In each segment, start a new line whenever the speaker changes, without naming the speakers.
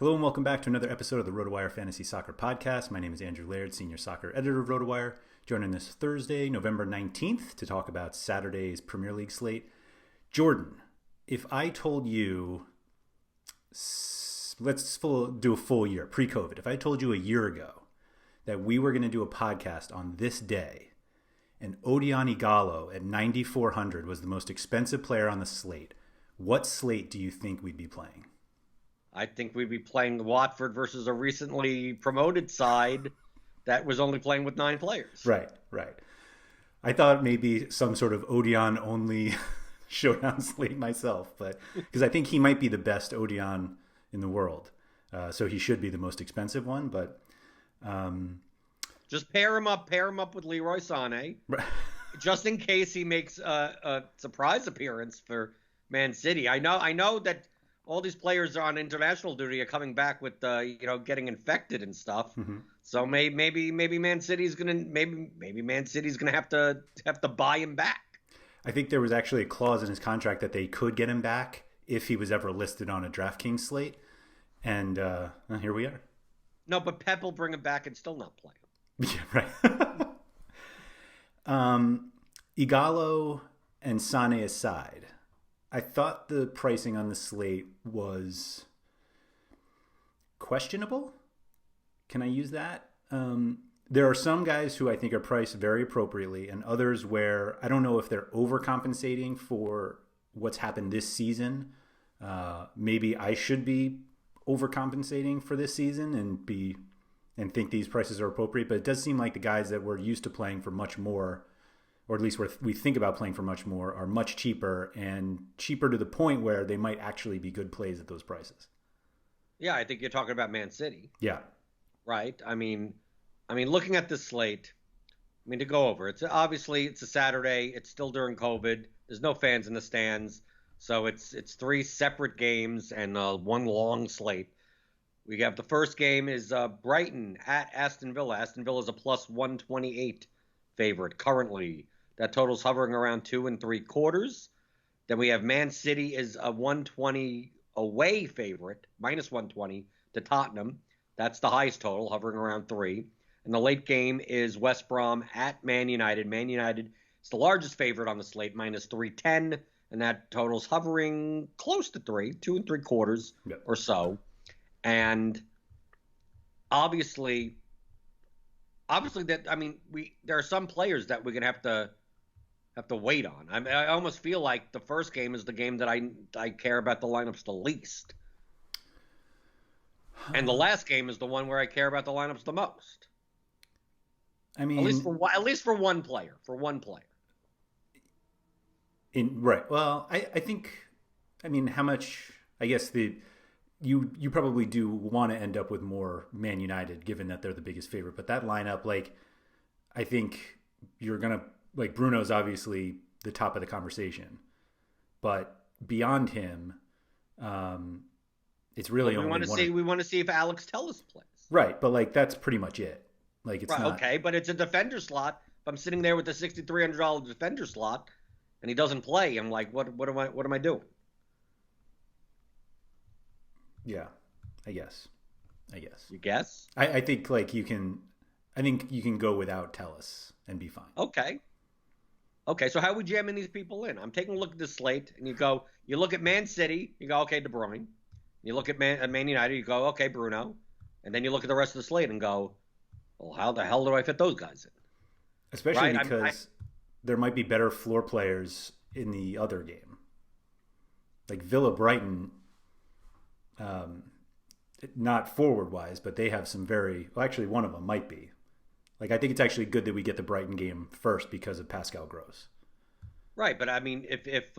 Hello and welcome back to another episode of the RotoWire Fantasy Soccer Podcast. My name is Andrew Laird, Senior Soccer Editor of RotoWire, joining this Thursday, November 19th, to talk about Saturday's Premier League slate. Jordan, if I told you, let's do a full year, pre-COVID, if I told you a year ago that we were going to do a podcast on this day, and Odion Ighalo at 9,400 was the most expensive player on the slate, what slate do you think we'd be playing?
I think we'd be playing Watford versus a recently promoted side that was only playing with 9 players.
Right. I thought maybe some sort of Odion only showdown slate myself, but because I think he might be the best Odion in the world, so he should be the most expensive one. But
just pair him up with Leroy Sané, just in case he makes a surprise appearance for Man City. I know that all these players on international duty are coming back with getting infected and stuff. Mm-hmm. So maybe Man City's gonna have to buy him back.
I think there was actually a clause in his contract that they could get him back if he was ever listed on a DraftKings slate, and here we are.
No, but Pep will bring him back and still not play him.
Yeah, right. Ighalo and Sané aside, I thought the pricing on the slate was questionable. Can I use that? There are some guys who I think are priced very appropriately, and others where I don't know if they're overcompensating for what's happened this season. Maybe I should be overcompensating for this season and think these prices are appropriate. But it does seem like the guys that we're used to playing for much more, or at least we think about playing for much more, are much cheaper, and cheaper to the point where they might actually be good plays at those prices.
Yeah, I think you're talking about Man City.
Yeah.
Right? I mean, looking at this slate, to go over, it's a Saturday. It's still during COVID. There's no fans in the stands. So it's 3 separate games and one long slate. We have the first game is Brighton at Aston Villa. Aston Villa is a plus 128 favorite currently. That total's hovering around 2 3/4. Then we have Man City is a 120 away favorite, minus 120 to Tottenham. That's the highest total, hovering around 3. And the late game is West Brom at Man United. Man United is the largest favorite on the slate, minus 310, and that total's hovering close to 3, 2 3/4 or so. And obviously there are some players that we're gonna have to wait on. I almost feel like the first game is the game that I care about the lineups the least, and the last game is the one where I care about the lineups the most. At least for one player.
Right. Well, I think. How much? I guess you probably do want to end up with more Man United, given that they're the biggest favorite. But that lineup, I think you're gonna Bruno's obviously the top of the conversation, but beyond him, it's really only
we want to see if Alex Telles plays.
Right, but that's pretty much it. It's
right,
not
okay, but it's a defender slot. If I'm sitting there with the $6,300 defender slot and he doesn't play, I'm like, what am I doing?
Yeah, I guess.
You guess?
I think you can go without Telles and be fine.
Okay, so how are we jamming these people in? I'm taking a look at this slate, and you look at Man City, you go, okay, De Bruyne. You look at Man United, you go, okay, Bruno. And then you look at the rest of the slate and go, well, how the hell do I fit those guys in?
Especially because there might be better floor players in the other game. Villa Brighton, not forward-wise, but they have some actually one of them might be. I think it's actually good that we get the Brighton game first because of Pascal Gross.
Right, but if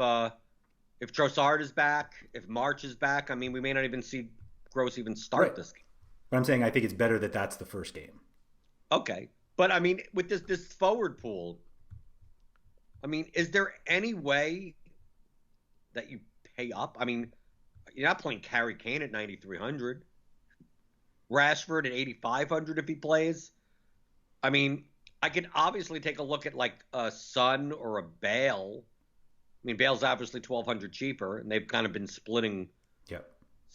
Trossard is back, if March is back, we may not even see Gross even start this game.
But I'm saying I think it's better that that's the first game.
Okay, but with this forward pool, is there any way that you pay up? You're not playing Harry Kane at 9,300, Rashford at 8,500 if he plays. I could obviously take a look at a Son or a Bale. Bale's obviously 1,200 cheaper, and they've kind of been splitting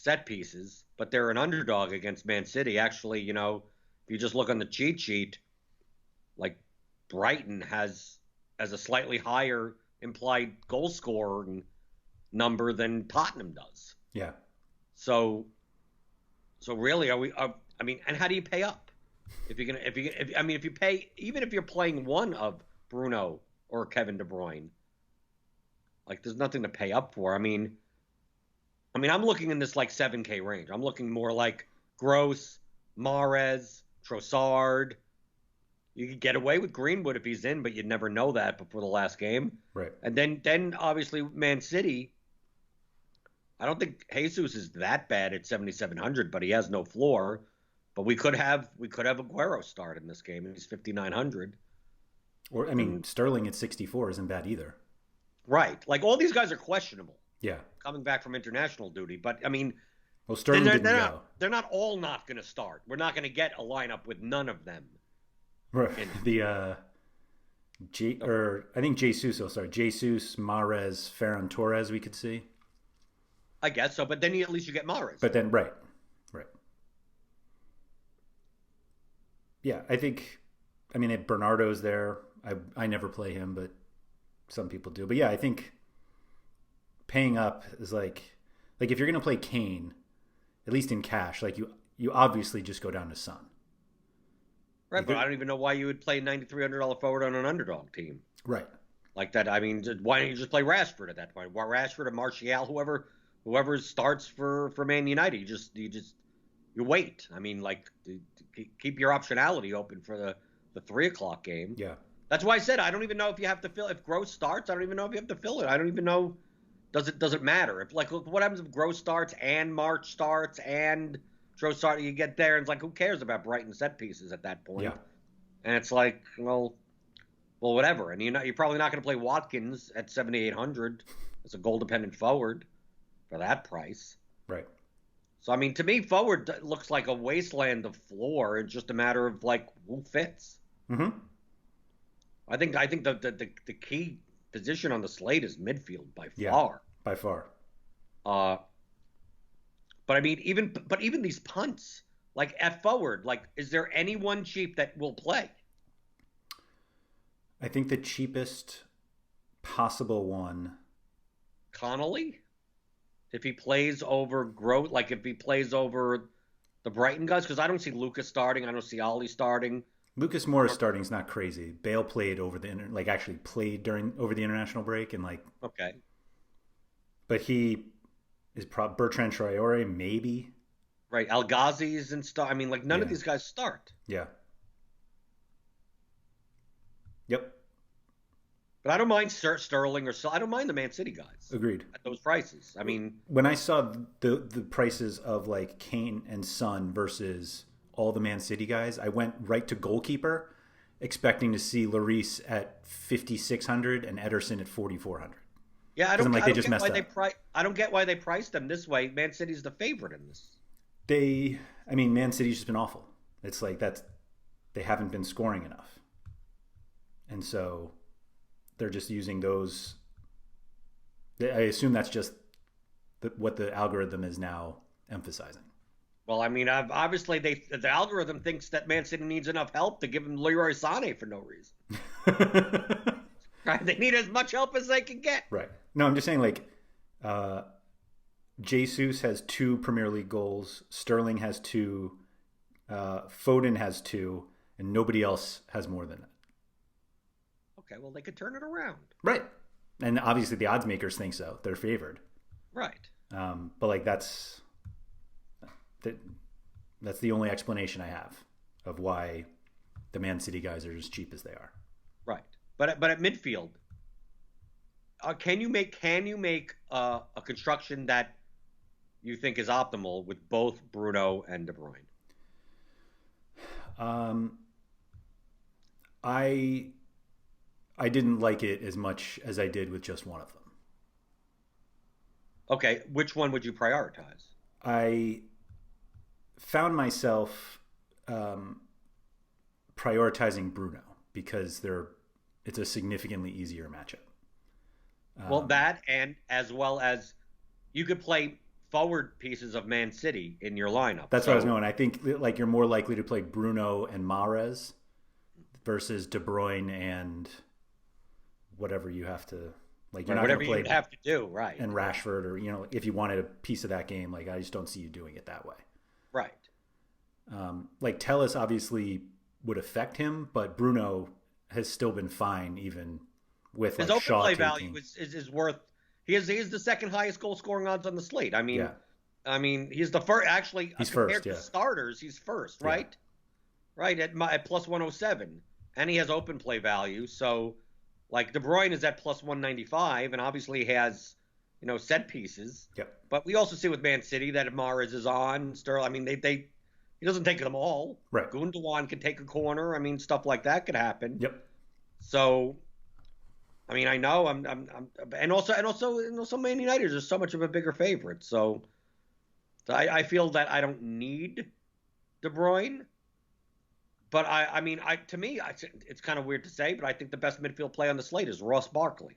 set pieces, but they're an underdog against Man City. Actually, if you just look on the cheat sheet, like Brighton has a slightly higher implied goal scorer number than Tottenham does.
Yeah.
So really, and how do you pay up? If you pay, even if you're playing one of Bruno or Kevin De Bruyne, like there's nothing to pay up for. I'm looking in this like 7K range. I'm looking more like Gross, Mahrez, Trossard. You could get away with Greenwood if he's in, but you'd never know that before the last game.
Right.
And then obviously Man City. I don't think Jesus is that bad at 7,700, but he has no floor. But we could have Aguero start in this game, and he's 5,900.
Or Sterling at 64 isn't bad either.
Right. Like all these guys are questionable.
Yeah.
Coming back from international duty, but
well, Sterling didn't go.
They're not all not going to start. We're not going to get a lineup with none of them.
Right. I think Jesus will start. Jesus, Mahrez, Ferran Torres. We could see.
I guess so, but then at least you get Mahrez.
But then, right. Yeah, I think, Bernardo's there. I never play him, but some people do. But yeah, I think paying up is like if you're going to play Kane, at least in cash, like you obviously just go down to Son.
Right, but I don't even know why you would play $9,300 forward on an underdog team.
Right.
Like that, why don't you just play Rashford at that point? Why Rashford or Martial, whoever starts for Man United, you wait. Keep your optionality open for the 3:00 game.
Yeah.
That's why I said I don't even know if you have to fill. If Gross starts, I don't even know if you have to fill it. I don't even know. Does it matter? What happens if Gross starts and March starts and Trossard? You get there and it's like, who cares about Brighton set pieces at that point?
Yeah.
And it's like, well, whatever. And you're probably not going to play Watkins at 7,800 as a goal dependent forward for that price.
Right.
So to me, forward looks like a wasteland of floor. It's just a matter of like who fits.
Mm-hmm.
I think the key position on the slate is midfield by far.
Yeah, by far.
But even these punts, like at forward, like is there anyone cheap that will play?
I think the cheapest possible one.
Connolly, if he plays over Grote, like if he plays over the Brighton guys, because I don't see Lucas starting, I don't see Ollie starting.
Lucas Moura starting is not crazy. Bale played over actually played over the international break and
okay,
but he is Bertrand Traore maybe.
Right, El Ghazi's and stuff. None of these guys start.
Yeah. Yep.
But I don't mind Sterling I don't mind the Man City guys.
Agreed.
At those prices.
When I saw the prices of like Kane and Son versus all the Man City guys, I went right to goalkeeper, expecting to see Lloris at 5,600 and Ederson at 4,400.
Yeah, I don't get why they priced them this way. Man City's the favorite in this.
Man City's just been awful. It's like they haven't been scoring enough. And so they're just using those. I assume that's just what the algorithm is now emphasizing.
Well, obviously the algorithm thinks that Man City needs enough help to give him Leroy Sané for no reason. Right? They need as much help as they can get.
Right. No, I'm just saying Jesus has 2 Premier League goals. Sterling has 2. Foden has 2. And nobody else has more than that.
Okay, well, they could turn it around.
Right. And obviously the odds makers think so. They're favored.
Right.
But that's the only explanation I have of why the Man City guys are as cheap as they are.
Right. But at midfield, can you make a construction that you think is optimal with both Bruno and De Bruyne?
I didn't like it as much as I did with just one of them.
Okay, which one would you prioritize?
I found myself prioritizing Bruno because it's a significantly easier matchup.
Well, that and as well as you could play forward pieces of Man City in your lineup.
That's what I was going. I think like you're more likely to play Bruno and Mahrez versus De Bruyne and whatever you have to like. You're not going to play
you have to do, right?
And Rashford, or if you wanted a piece of that game, like I just don't see you doing it that way.
Right.
Like Telles obviously would affect him, but Bruno has still been fine even with
his
like
open
Shaw
play
taking.
value is worth. He is the second highest goal scoring odds on the slate. I mean, he's the first. Actually,
he's
compared
first.
to
Yeah.
starters, he's first, right? Yeah. Right at plus 107, and he has open play value. So, like De Bruyne is at plus 195, and obviously he has set pieces.
Yep.
But we also see with Man City that Mahrez is on Sterling. I mean, he doesn't take them all.
Right.
Gundogan can take a corner. I mean, stuff like that could happen.
Yep.
So, I mean, I know and also Man United is so much of a bigger favorite. So I feel that I don't need De Bruyne. But to me, it's kind of weird to say, but I think the best midfield play on the slate is Ross Barkley.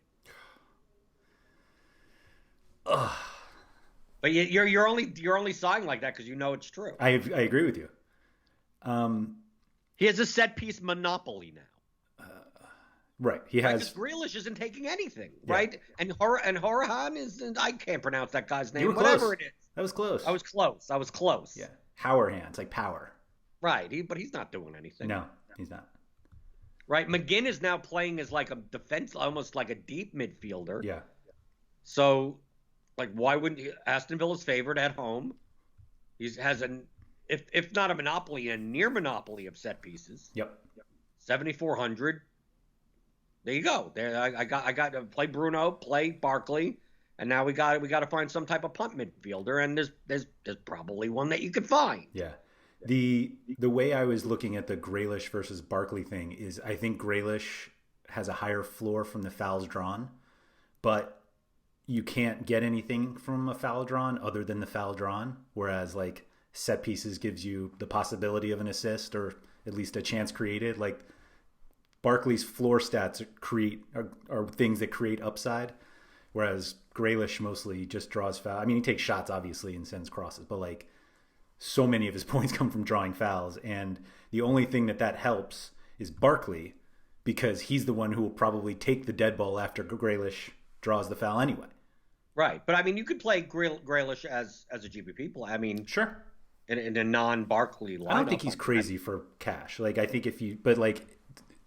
Ugh.
But you're only sighing like that because it's true.
I agree with you.
He has a set piece monopoly now.
Right. He has.
Because Grealish isn't taking anything, right? And Horahan isn't. I can't pronounce that guy's name.
You were
Whatever
close.
it is.
That was close.
I was close.
Yeah. Power hands, like power.
Right. But he's not doing anything.
No, he's not.
Right. McGinn is now playing as like a defense, almost like a deep midfielder.
Yeah.
So, like, why wouldn't Aston Villa's favored at home? He has if not a monopoly, a near monopoly of set pieces.
Yep.
7,400. There you go. There, I got to play Bruno, play Barkley, and now we got to find some type of punt midfielder, and there's probably one that you could find.
Yeah. The way I was looking at the Grealish versus Barkley thing is I think Grealish has a higher floor from the fouls drawn, but you can't get anything from a foul drawn other than the foul drawn, whereas like set pieces gives you the possibility of an assist or at least a chance created. Like Barkley's floor stats are things that create upside, whereas Grealish mostly just draws foul. I mean, he takes shots obviously and sends crosses, but like so many of his points come from drawing fouls, and the only thing that helps is Barkley because he's the one who will probably take the dead ball after Grealish draws the foul anyway.
Right, but I mean, you could play Grealish as a GPP play. I mean,
sure,
in a non-Barkley lineup.
I don't think he's crazy for cash. Like I think but like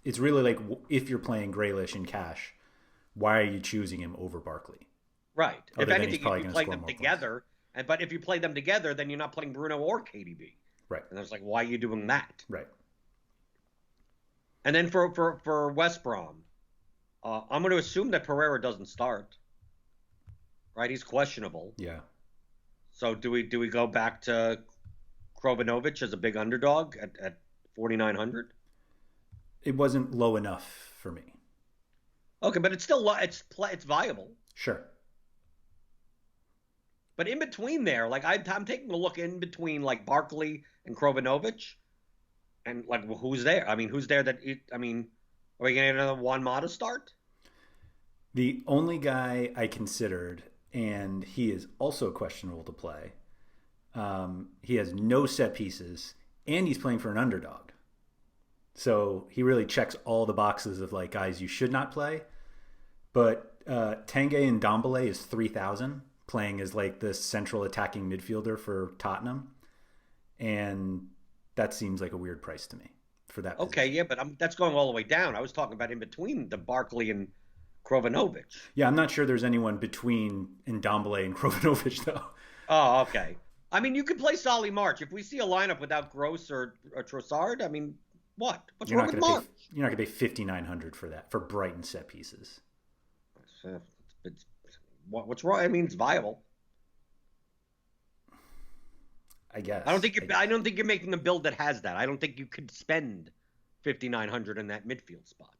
it's really like if you're playing Grealish in cash, why are you choosing him over Barkley?
Right. If anything, you play them
together.
But if you play them together, then you're not playing Bruno or KDB.
Right.
And it's like, why are you doing that?
Right.
And then for West Brom, I'm going to assume that Pereira doesn't start. Right, he's questionable.
Yeah.
So do we go back to Krovanovic as a big underdog at 4,900?
It wasn't low enough for me.
Okay, but it's still it's viable.
Sure.
But in between there, like I'm taking a look in between like Barkley and Krovanovic, and like who's there? I mean, who's there that? Are we going to get another Juan Mata start?
The only guy I considered, and he is also questionable to play. He has no set pieces, and he's playing for an underdog. So he really checks all the boxes of like guys you should not play. But Tanguy and Ndombele is 3,000, playing as like the central attacking midfielder for Tottenham, and that seems like a weird price to me for that.
Okay, position. Yeah, but that's going all the way down. I was talking about in between the Barkley and Krovanovic.
Yeah, I'm not sure there's anyone between Ndombele and Krovanovic though.
Oh, okay. I mean, you could play Solly March. If we see a lineup without Gross or Trossard, I mean, what? What's wrong with March?
You're not going to pay $5,900 for that, for Brighton set pieces.
What's wrong? I mean, it's viable.
I guess.
I don't think you're making a build that has that. I don't think you could spend $5,900 in that midfield spot.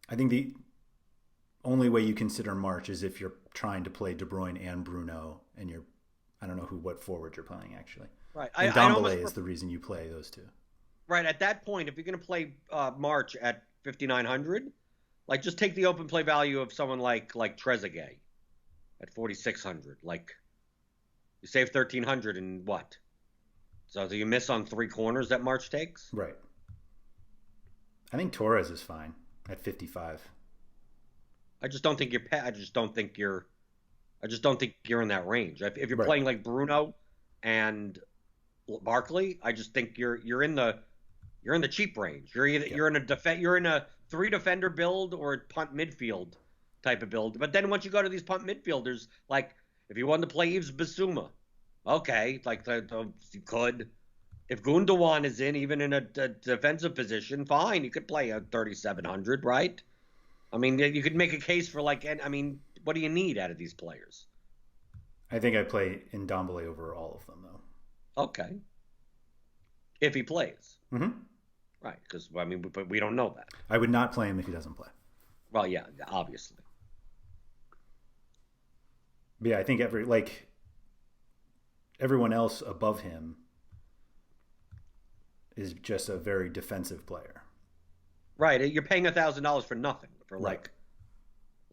I think the only way you consider March is if you're trying to play De Bruyne and Bruno, and I don't know what forward you're playing actually.
Right.
And Ndombele is the reason you play those two.
Right. At that point, if you're going to play March at 5,900, like just take the open play value of someone like Trezeguet, at 4,600. Like, you save 1,300 and what? So do you miss on 3 corners that March takes?
Right. I think Torres is fine at 55.
I just don't think you're in that range. If you're playing like Bruno and Barkley, I just think you're in the cheap range. You're in a 3 defender build or a punt midfield type of build. But then once you go to these punt midfielders, like if you wanted to play Yves Bissouma, okay, like you could. If Gundogan is even in a defensive position, fine, you could play a 3,700, right? I mean, you could make a case for what do you need out of these players?
I think I play Ndombele over all of them, though.
Okay. If he plays.
Mm-hmm.
Right, because, we don't know that.
I would not play him if he doesn't play.
Well, yeah, obviously.
But yeah, I think everyone else above him is just a very defensive player.
Right, you're paying $1,000 for nothing. For
right.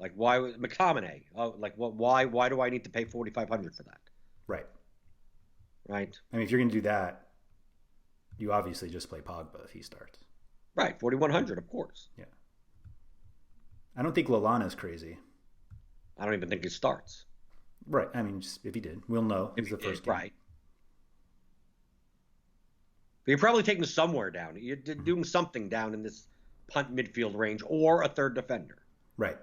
Like why McTominay? Oh, like what? Why do I need to pay 4,500 for that?
Right.
Right.
I mean, if you're going to do that, you obviously just play Pogba if he starts.
Right, 4,100, of course.
Yeah. I don't think Lallana's crazy.
I don't even think he starts.
Right. I mean, just if he did, we'll know. It's the first game.
Right. But you're probably taking somewhere down. You're doing something down in this punt midfield range or a third defender.
Right.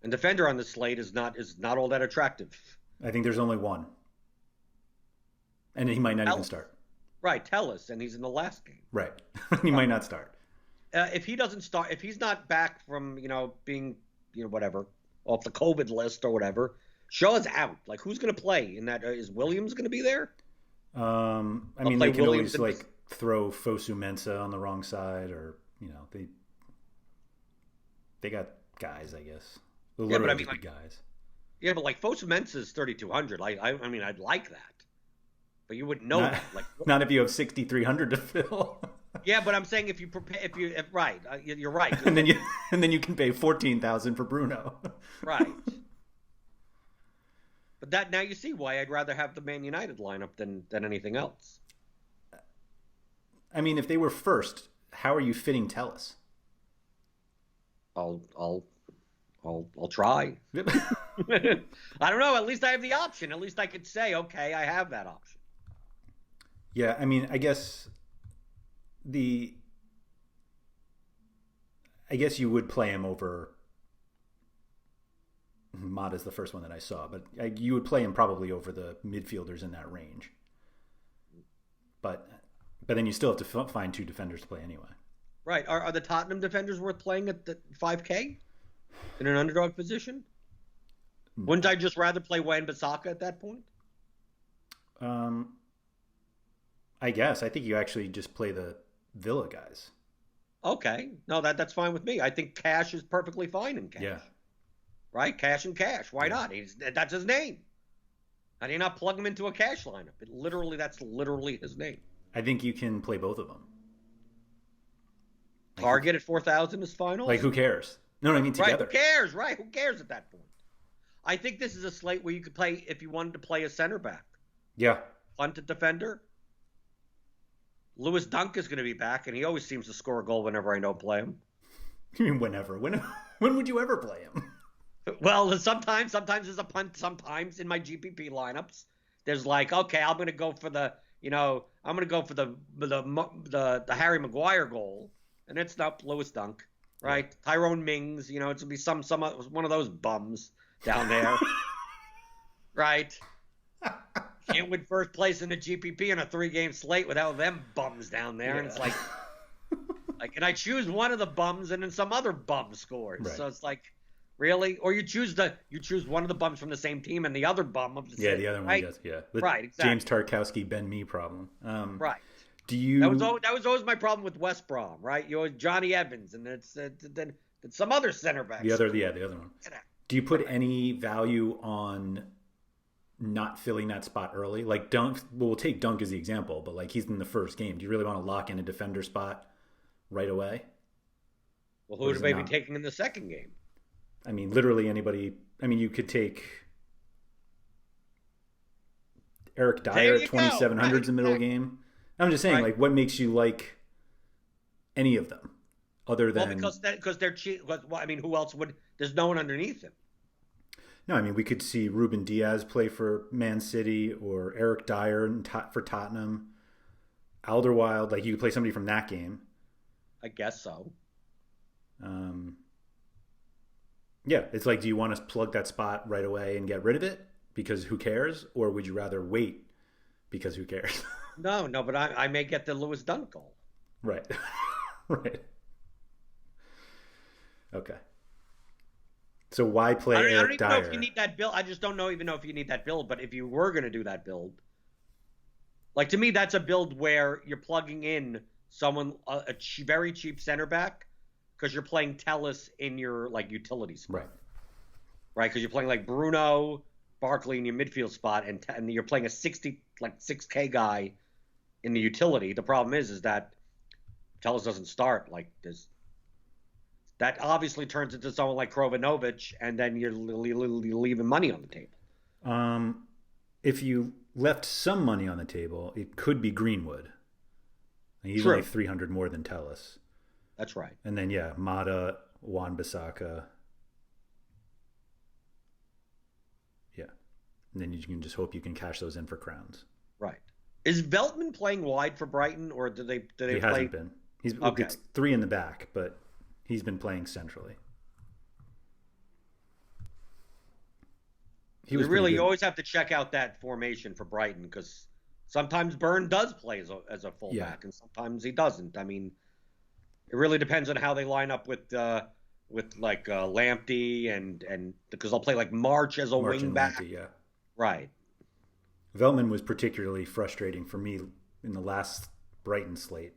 And defender on the slate is not all that attractive.
I think there's only one. And he might not even start.
Right, Tellus, and he's in the last game.
Right. He might not start.
If he doesn't start, if he's not back from, being, whatever, off the COVID list or whatever, Shaw's out. Like, who's going to play in that? Is Williams going to be there?
I mean, they can always, throw Fosu Mensah on the wrong side or, they got guys, I guess. Literally guys.
Yeah, but Fosu Mensah is 3,200. I mean, I'd like that. But you wouldn't know that.
Not if you have 6,300 to fill.
Yeah, but I'm saying if you prepare, right, you're right.
and then you can pay 14,000 for Bruno.
Right. But now you see why I'd rather have the Man United lineup than anything else.
I mean, if they were first, how are you fitting Tellus?
I'll try. I don't know. At least I have the option. At least I could say, okay, I have that option.
Yeah, I mean, I guess you would play him over Mata's the first one that I saw, but you would play him probably over the midfielders in that range. But then you still have to find 2 defenders to play anyway. Right.
Are the Tottenham defenders worth playing at the 5K in an underdog position? Wouldn't I just rather play Wan-Bissaka at that point?
I guess. I think you actually just play the Villa guys.
Okay. No, that's fine with me. I think Cash is perfectly fine in Cash.
Yeah.
Right? Cash and Cash. Why not? That's his name. How do you not plug him into a Cash lineup? That's literally his name.
I think you can play both of them.
Target at 4,000 is final?
Who cares? No, I mean together.
Right, who cares? Right, who cares at that point? I think this is a slate where you could play, if you wanted to play a center back.
Yeah.
Punted defender. Lewis Dunk is going to be back, and he always seems to score a goal whenever I don't play him.
You mean whenever? When would you ever play him?
Well, sometimes there's a punt. Sometimes in my GPP lineups, there's okay, I'm going to go for the Harry Maguire goal, and it's not Lewis Dunk, right? Yeah. Tyrone Mings, it's going to be some one of those bums down there, right? Can't win first place in the GPP in a 3-game slate without them bums down there, yeah. And it's and I choose one of the bums, and then some other bum scores, right. So it's really? Or you choose one of the bums from the same team and the other bum of the same.
Yeah, the other one, right? Does. Yeah,
right. Exactly.
James Tarkowski, Ben Mee problem.
Right.
Do you?
That was always my problem with West Brom, right? You always Johnny Evans, and then some other center back.
The other one. Do you put any value on not filling that spot early? Dunk. We'll take Dunk as the example, but he's in the first game. Do you really want to lock in a defender spot right away?
Well, who would they be taking in the second game?
I mean, literally anybody. I mean, you could take Eric Dyer at 2,700 in the middle game. I'm just saying, like, what makes you like any of them other than...
Well, because they're cheap. I mean, who else would... There's no one underneath him.
No, I mean, we could see Ruben Diaz play for Man City or Eric Dyer for Tottenham. Alderweireld, like, you could play somebody from that game.
I guess so.
Yeah, it's like, do you want to plug that spot right away and get rid of it because who cares? Or would you rather wait because who cares?
No, but I may get the Lewis Dunk goal.
Right. Right. Okay. So why play Eric Dyer? I don't even know
if you need that build. I just don't even know if you need that build. But if you were going to do that build, like, to me, that's a build where you're plugging in someone, a very cheap center back, because you're playing Telles in your, like, utility spot.
Right.
Right, because you're playing, like, Bruno, Barkley in your midfield spot, and you're playing a 6K guy in the utility. The problem is that Telles doesn't start. Like, that obviously turns into someone like Krovanovic, and then you're leaving money on the table.
If you left some money on the table, it could be Greenwood. He's only 300 more than Telles.
That's right.
And then, yeah, Mata, Wan-Bissaka. Yeah. And then you can just hope you can cash those in for crowns.
Right. Is Veltman playing wide for Brighton, or do they
He hasn't been. He's okay. It's 3 in the back, but he's been playing centrally.
You always have to check out that formation for Brighton, because sometimes Byrne does play as a fullback, and sometimes he doesn't. I mean, it really depends on how they line up with Lamptey and because they'll play like March as a wing back.
Lamptey, yeah.
Right.
Veltman was particularly frustrating for me in the last Brighton slate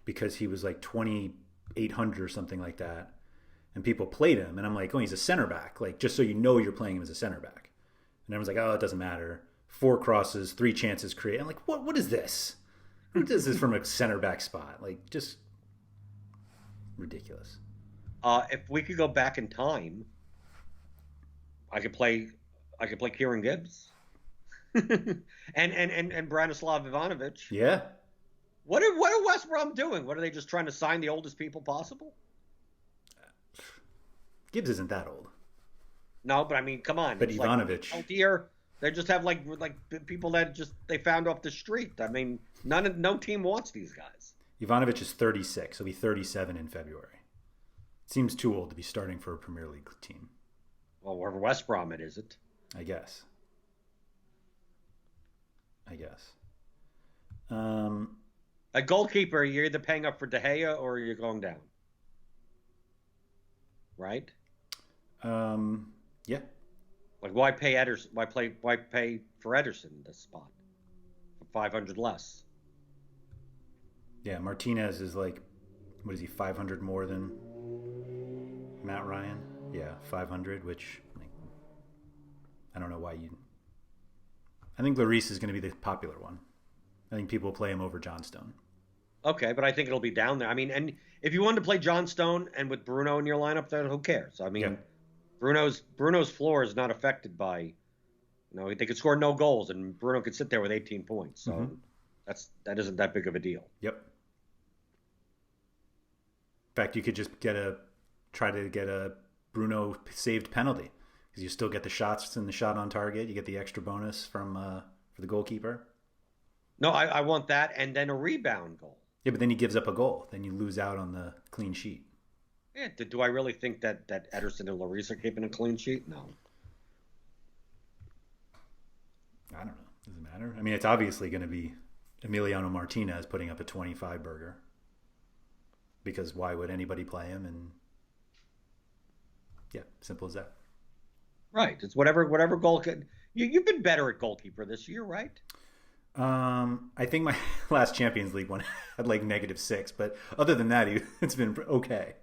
because he was like 2,800 or something like that, and people played him, and I'm like, oh, he's a center back, like, just so you know you're playing him as a center back, and everyone's like, oh, it doesn't matter. 4 crosses, 3 chances created. I'm like, what is this? Who does this from a center back spot? Like, just ridiculous.
If we could go back in time, I could play Kieran Gibbs. and Branislav Ivanovic.
Yeah.
What are West Brom doing? What are they just trying to sign the oldest people possible?
Gibbs isn't that old.
No, but I mean, come on.
But Ivanovic.
Like, they just have like people that they found off the street. I mean, no team wants these guys.
Ivanovic is 36. He'll be 37 in February. Seems too old to be starting for a Premier League team.
Well, wherever West Brom it isn't.
I guess.
A goalkeeper, you're either paying up for De Gea or you're going down. Right?
Yeah.
Like, why pay Ederson? Why pay for Ederson in this spot for 500 less?
Yeah, Martinez is like, what is he, 500 more than Matt Ryan? Yeah, 500, which, like, I don't know why you... I think Lloris is going to be the popular one. I think people will play him over Johnstone.
Okay, but I think it'll be down there. I mean, and if you wanted to play Johnstone and with Bruno in your lineup, then who cares? I mean, Bruno's floor is not affected by, they could score no goals, and Bruno could sit there with 18 points. So that isn't that big of a deal.
Yep. In fact, you could just try to get a Bruno saved penalty, because you still get the shots and the shot on target. You get the extra bonus for the goalkeeper.
No, I want that and then a rebound goal.
Yeah, but then he gives up a goal. Then you lose out on the clean sheet.
Yeah, do I really think that Ederson and Lloris are keeping a clean sheet? No.
I don't know. Does it matter? I mean, it's obviously going to be Emiliano Martinez putting up a 25 burger. Because why would anybody play him? And yeah, simple as that.
Right. It's whatever goal could. You've been better at goalkeeper this year, right?
I think my last Champions League one had like -6, but other than that, it's been okay.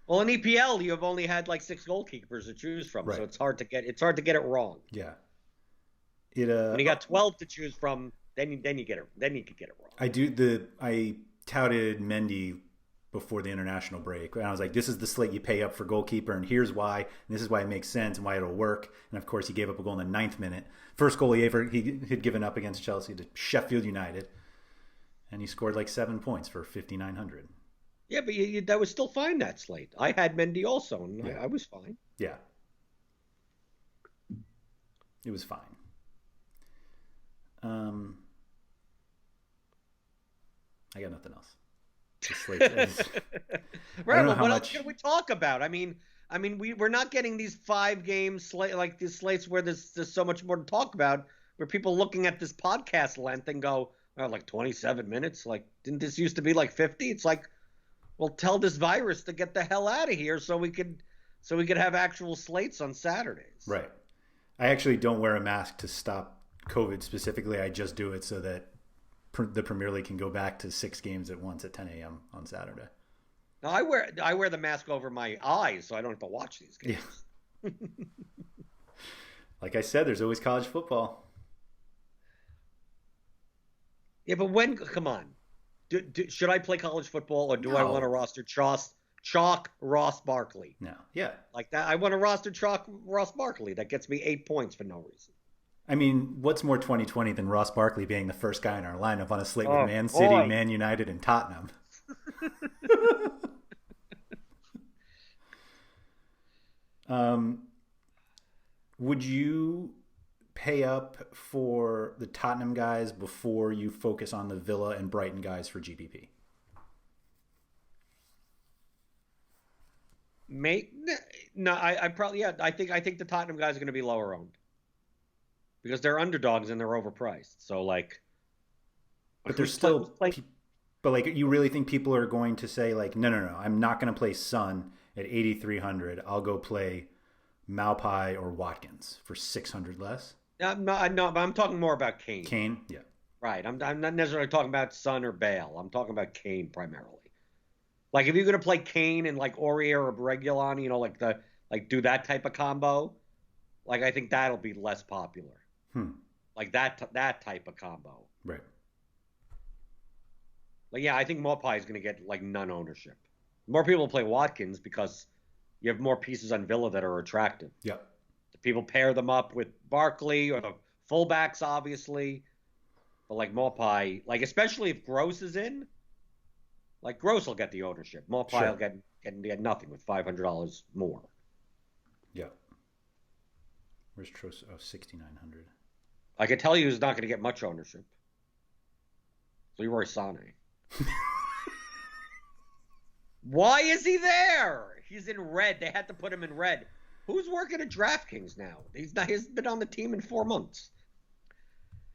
Well, in EPL, you have only had like 6 goalkeepers to choose from, right. So it's hard to get it wrong.
Yeah.
When you got 12 to choose from, then you get it. Then you could get it wrong.
I touted Mendy before the international break. And I was like, this is the slate you pay up for goalkeeper, and here's why. And this is why it makes sense and why it'll work. And of course, he gave up a goal in the 9th minute. First goal he had given up against Chelsea to Sheffield United. And he scored like 7 points for 5,900.
Yeah, but that was still fine, that slate. I had Mendy also, and I was fine.
Yeah. It was fine. I got nothing else.
Right, but what else can we talk about? I mean, we're not getting these 5-game slate, like these slates where there's so much more to talk about, where people looking at this podcast length and go, oh, like 27 minutes? Like, didn't this used to be like 50? It's like, well, tell this virus to get the hell out of here so we could have actual slates on Saturdays.
Right. I actually don't wear a mask to stop COVID specifically. I just do it so that the Premier League can go back to 6 games at once at 10 a.m. on Saturday.
No, I wear the mask over my eyes so I don't have to watch these games.
Yeah. Like I said, there's always college football.
Yeah, but come on. Should I play college football, or do I want to roster Chalk Ross Barkley?
No. Yeah.
Like that. I want to roster Chalk Ross Barkley. That gets me 8 points for no reason.
I mean, what's more 2020 than Ross Barkley being the first guy in our lineup on a slate with Man City, Man United, and Tottenham? Would you pay up for the Tottenham guys before you focus on the Villa and Brighton guys for GPP?
No, I probably I think the Tottenham guys are going to be lower owned because they're underdogs and they're overpriced. So like,
but there's still. But like, you really think people are going to say like, no, I'm not going to play Son at 8,300. I'll go play Maupai or Watkins for 600 less.
No, but I'm talking more about Kane.
Kane, yeah.
Right. I'm not necessarily talking about Son or Bale. I'm talking about Kane primarily. Like, if you're going to play Kane and like Aurier or Reguilon, do that type of combo, like I think that'll be less popular. Like that type of combo.
Right.
Like, yeah, I think Maupai is going to get like none ownership. More people play Watkins because you have more pieces on Villa that are attractive.
Yep.
People pair them up with Barkley or the fullbacks, obviously. But like Maupai, like especially if Gross is in, like Gross will get the ownership. Maupai will get nothing with $500 more.
Yeah. Where's Trost? Oh, 6,900.
I can tell you who's not going to get much ownership. Leroy Sané. Why is he there? He's in red. They had to put him in red. Who's working at DraftKings now? He's been on the team in 4 months.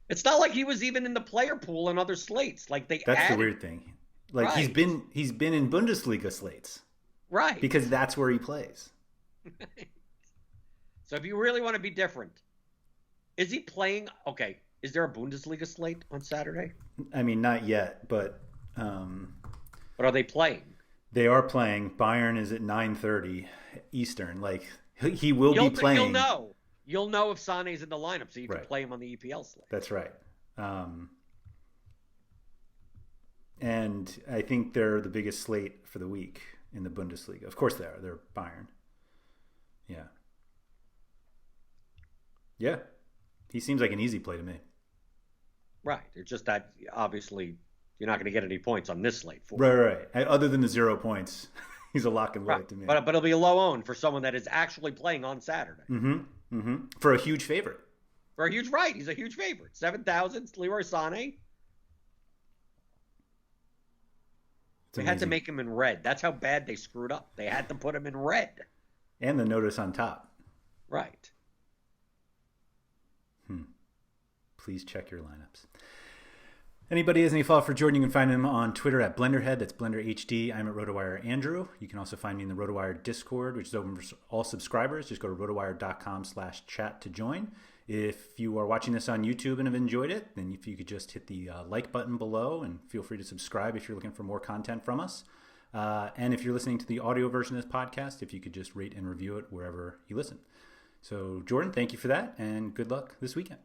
It's not like he was even in the player pool and other slates. Like
That's the weird thing. Like he's been in Bundesliga slates.
Right.
Because that's where he plays.
So if you really want to be different, is he playing? Okay. Is there a Bundesliga slate on Saturday?
I mean, not yet, but
what are they playing?
They are playing. Bayern is at 9:30 Eastern. Like, he will be playing.
You'll know if Sané's in the lineup, so you can play him on the EPL slate.
That's right. And I think they're the biggest slate for the week in the Bundesliga. Of course they are. They're Bayern. Yeah. Yeah. He seems like an easy play to me.
Right. It's just that, obviously, you're not going to get any points on this slate for
Right. Other than the 0 points, he's a lock and load to me.
But it'll be a low own for someone that is actually playing on Saturday.
For a huge favorite.
He's a huge favorite. 7,000, Leroy Sané. They had to make him in red. That's how bad they screwed up. They had to put him in red.
And the notice on top.
Right.
Please check your lineups. Anybody has any follow-up for Jordan, you can find him on Twitter at BlenderHead. That's BlenderHD. I'm at RotoWire Andrew. You can also find me in the RotoWire Discord, which is open for all subscribers. Just go to rotowire.com/chat to join. If you are watching this on YouTube and have enjoyed it, then if you could just hit the like button below, and feel free to subscribe if you're looking for more content from us. And if you're listening to the audio version of this podcast, if you could just rate and review it wherever you listen. So, Jordan, thank you for that, and good luck this weekend.